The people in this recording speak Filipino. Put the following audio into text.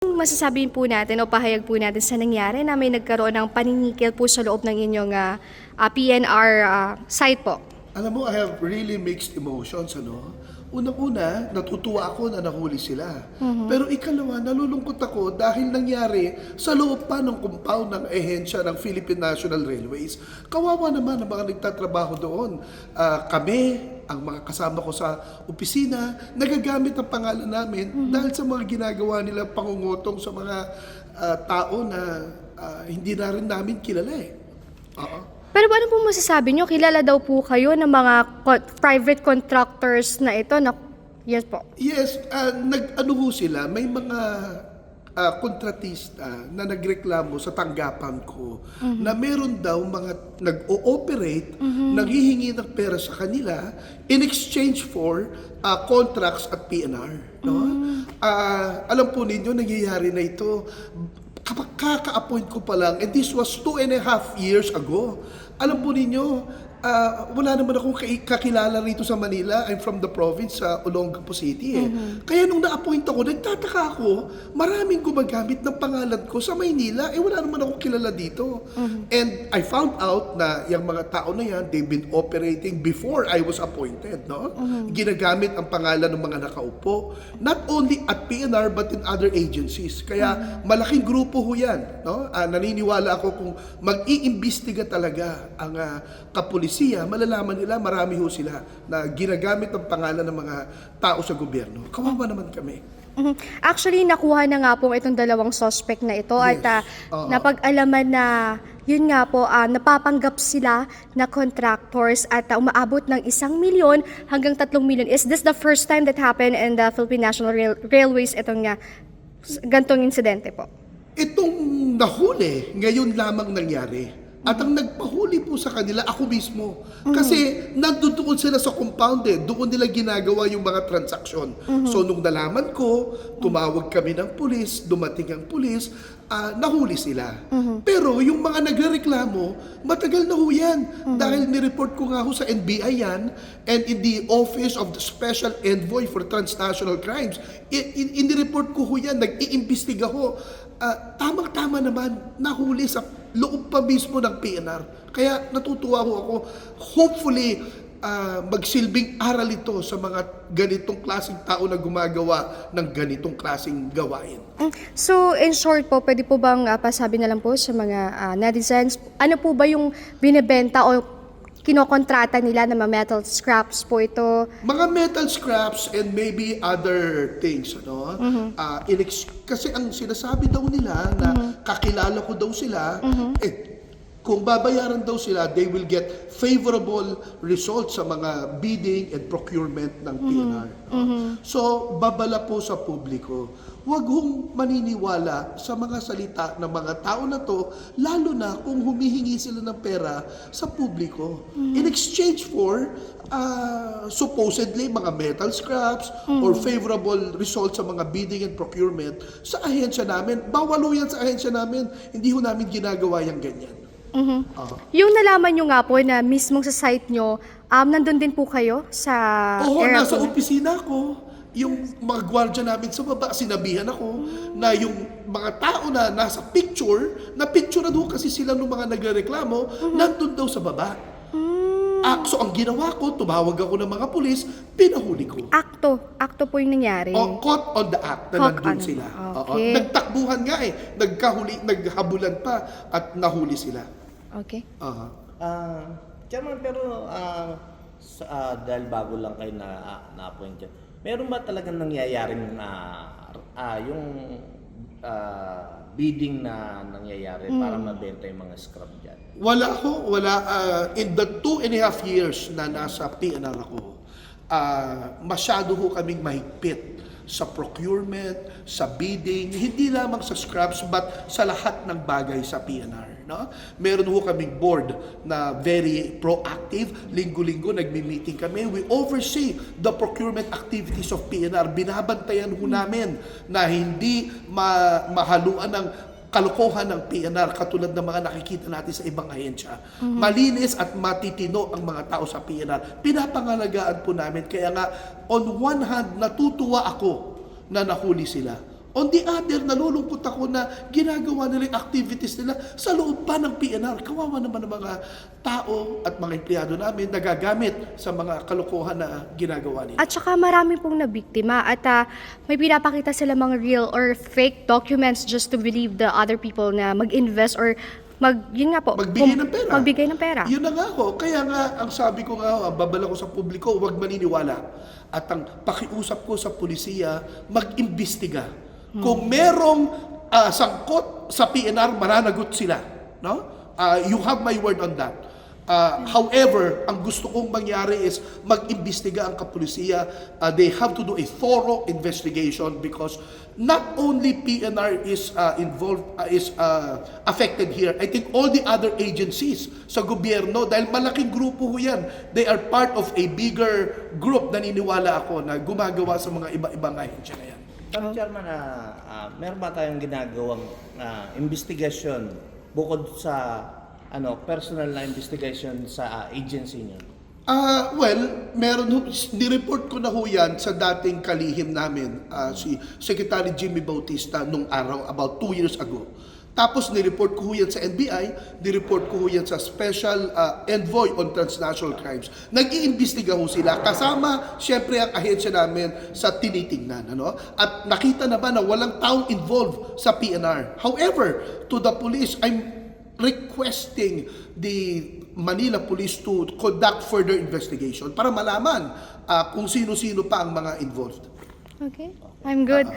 Masasabi po natin o pahayag po natin sa nangyari na may nagkaroon ng paninikil po sa loob ng inyong PNR site po? Alam mo, I have really mixed emotions, ano? Unang-una, natutuwa ako na nahuli sila. Pero ikalawa, nalulungkot ako dahil nangyari sa loob pa ng compound ng ehensya ng Philippine National Railways. Kawawa naman ang mga nagtatrabaho doon. Kami, ang mga kasama ko sa opisina, nagagamit ang pangalan namin dahil sa mga ginagawa nila pangungutong sa mga tao na hindi na rin namin kilala eh. Pero ano po masasabi nyo? Kilala daw po kayo ng mga private contractors na ito na... Yes po. Yes, nag-ano ho sila, may mga kontratista na nagreklamo sa tanggapan ko na meron daw mga nag-ooperate, nanghihingi ng pera sa kanila in exchange for contracts at PNR. No? Alam po ninyo, nangyayari na ito. Kaka-appoint ko pa lang, and this was 2.5 years ago. Alam po ninyo, wala naman akong kakilala rito sa Manila. I'm from the province sa Olongapo City. Kaya nung na-appoint ako, nagtataka ako, maraming gumagamit ng pangalan ko sa Maynila. Wala naman akong kilala dito. And I found out na yung mga tao na yan, they've been operating before I was appointed. No? Ginagamit ang pangalan ng mga nakaupo. Not only at PNR, but in other agencies. Kaya malaking grupo ho yan. No? Naniniwala ako kung mag-iimbestiga talaga ang kapulisan, malalaman nila, marami ho sila na ginagamit ang pangalan ng mga tao sa gobyerno. Kawawa naman kami. Actually, nakuha na nga po itong dalawang suspect na ito at napag-alaman na yun nga po, napapanggap sila na contractors at umaabot ng 1 milyon hanggang 3 milyon. Is this the first time that happened in the Philippine National Railways itong gantong insidente po? Itong nahuli, ngayon lamang nangyari. At ang nagpahuli po sa kanila, ako mismo. Kasi nandoon sila sa compound doon nila ginagawa yung mga transaksyon. So nung nalaman ko, tumawag kami ng pulis, dumating ang pulis, nahuli sila. Pero yung mga nagrereklamo, matagal na ho yan. Dahil nireport ko nga ho sa NBI yan, and in the Office of the Special Envoy for Transnational Crimes, inireport ko ho yan, nag-iimbestiga ho. Tamang-tama naman, nahuli sa loob pa mismo ng PNR. Kaya natutuwa ho ako. Hopefully, magsilbing aral ito sa mga ganitong klaseng tao na gumagawa ng ganitong klaseng gawain. So, in short po, pwede po bang pasabi na lang po sa mga netizens, ano po ba yung binibenta o kinokontrata nila na mga metal scraps po ito? Mga metal scraps and maybe other things, ano? Kasi ang sinasabi daw nila na kakilala ko daw sila, kung babayaran daw sila, they will get favorable results sa mga bidding and procurement ng PNR. So, babala po sa publiko, huwag hong maniniwala sa mga salita ng mga tao na to, lalo na kung humihingi sila ng pera sa publiko. In exchange for supposedly mga metal scraps or favorable results sa mga bidding and procurement sa ahensya namin. Bawal ho yan sa ahensya namin. Hindi ho namin ginagawa yung ganyan. Yung nalaman nyo nga po na mismong sa site nyo, nandun din po kayo sa area Nasa po? opisina ko. Yung mga gwardiya namin sa baba, sinabihan ako na yung mga tao na nasa picture, na picture na doon kasi sila ng mga nagrereklamo, nandun daw sa baba. So ang ginawa ko, tumawag ako ng mga pulis, pinahuli ko. Akto po yung nangyari. Caught on the act na nandun sila. Okay. Nagtakbuhan nga naghabulan pa at nahuli sila. Okay. Chairman, pero dahil bago lang kayo na-appoint dyan, meron ba talagang nangyayaring yung bidding na nangyayari para mabenta yung mga scrap dyan? Wala. In the 2.5 years na nasa PNR ako, masyado ho kaming mahigpit sa procurement, sa bidding, hindi lamang sa scraps but sa lahat ng bagay sa PNR. No? Meron ho kaming board na very proactive. Linggo-linggo nagmi-meeting kami. We oversee the procurement activities of PNR. Binabantayan ho namin na hindi mahaluan ng kalokohan ng PNR katulad ng mga nakikita natin sa ibang ahensya. Malinis at matitino ang mga tao sa PNR. Pinapangalagaan po namin. Kaya nga, on one hand, natutuwa ako na nahuli sila. On the other, nalulungkot ako na ginagawa nila yung activities nila sa loob pa ng PNR. Kawawa naman ng mga tao at mga empleyado namin nagagamit sa mga kalokohan na ginagawa nila. At saka marami pong nabiktima at may pinapakita sila mga real or fake documents just to believe the other people na mag-invest or yun nga po, Magbigay ng pera. Magbigay ng pera. Yun na nga ho. Kaya nga, ang sabi ko nga, ang babala ko sa publiko, huwag maniniwala. At ang pakiusap ko sa pulisiya, mag-imbestiga. Kung merong sangkot sa PNR, mananagot sila. No? You have my word on that. However, ang gusto kong mangyari is mag-imbestiga ang kapulisiya. They have to do a thorough investigation because not only PNR is involved, is affected here. I think all the other agencies sa gobyerno, dahil malaking grupo ho yan, they are part of a bigger group, naniniwala ako, na gumagawa sa mga iba-ibang ahensya na yan. Pero Chairman, meron ba tayong ginagawang investigasyon bukod sa personal na investigation sa agency niyo? Well, nireport ko na ho yan sa dating kalihim namin, si Secretary Jimmy Bautista nung araw, about 2 years ago. Tapos nireport ko ho yan sa NBI, nireport ko ho yan sa Special Envoy on Transnational Crimes. Nag-iimbestiga ho sila, kasama siyempre ang ahensya namin sa tinitingnan. Ano? At nakita na ba na walang taong involved sa PNR. However, to the police, I'm requesting the Manila Police to conduct further investigation para malaman kung sino-sino pa ang mga involved. Okay, I'm good.